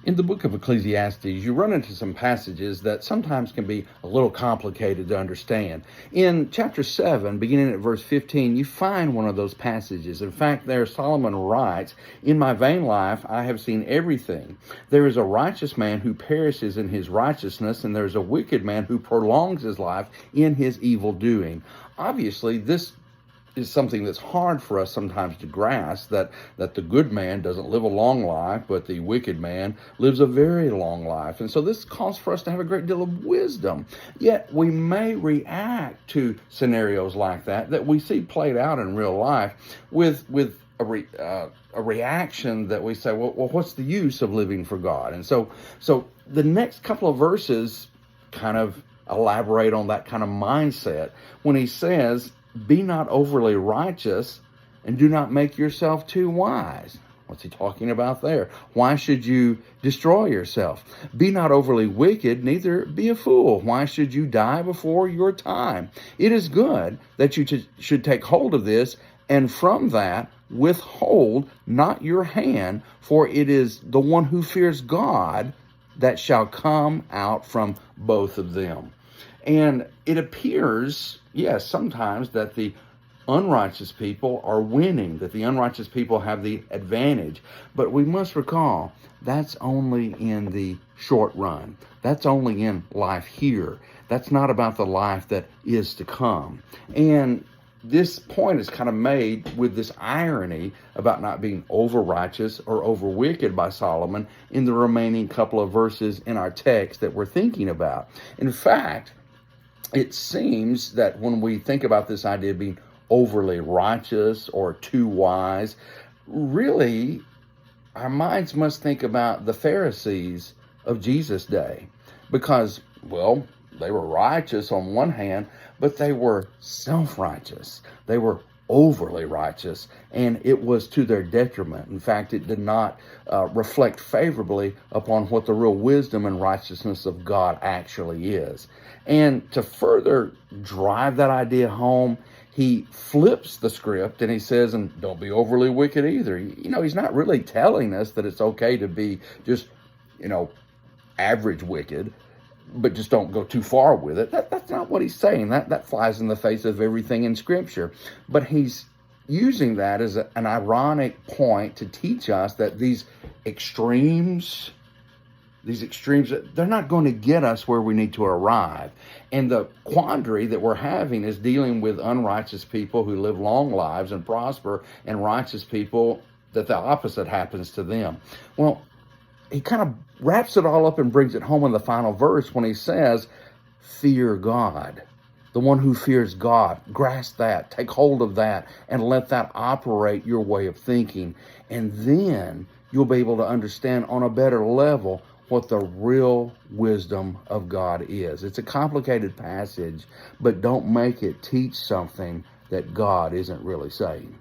In the book of Ecclesiastes, you run into some passages that sometimes can be a little complicated to understand. In chapter 7, beginning at verse 15, you find one of those passages. In fact, there Solomon writes, "In my vain life I have seen everything. There is a righteous man who perishes in his righteousness, and there is a wicked man who prolongs his life in his evil doing." Obviously, this is something that's hard for us sometimes to grasp, that the good man doesn't live a long life, but the wicked man lives a very long life. And so this calls for us to have a great deal of wisdom. Yet we may react to scenarios like that we see played out in real life with a reaction that we say, well, what's the use of living for God? And so the next couple of verses kind of elaborate on that kind of mindset when he says, "Be not overly righteous, and do not make yourself too wise." What's he talking about there? Why should you destroy yourself? "Be not overly wicked, neither be a fool. Why should you die before your time? It is good that you should take hold of this, and from that withhold not your hand, for it is the one who fears God that shall come out from both of them." And it appears, yes, sometimes that the unrighteous people are winning, that the unrighteous people have the advantage. But we must recall, that's only in the short run. That's only in life here. That's not about the life that is to come. And this point is kind of made with this irony about not being over righteous or over wicked by Solomon in the remaining couple of verses in our text that we're thinking about. In fact, it seems that when we think about this idea of being overly righteous or too wise, really our minds must think about the Pharisees of Jesus' day, because, well, they were righteous on one hand, but they were self-righteous. They were overly righteous, and it was to their detriment. In fact, it did not reflect favorably upon what the real wisdom and righteousness of God actually is. And to further drive that idea home, he flips the script and he says, and don't be overly wicked either. He's not really telling us that it's okay to be just, average wicked, but just don't go too far with it. That's not what he's saying. That flies in the face of everything in Scripture. But he's using that as an ironic point to teach us that these extremes, they're not going to get us where we need to arrive. And the quandary that we're having is dealing with unrighteous people who live long lives and prosper, and righteous people that the opposite happens to them. Well, he kind of wraps it all up and brings it home in the final verse when he says, "Fear God." The one who fears God, grasp that, take hold of that, and let that operate your way of thinking. And then you'll be able to understand on a better level what the real wisdom of God is. It's a complicated passage, but don't make it teach something that God isn't really saying.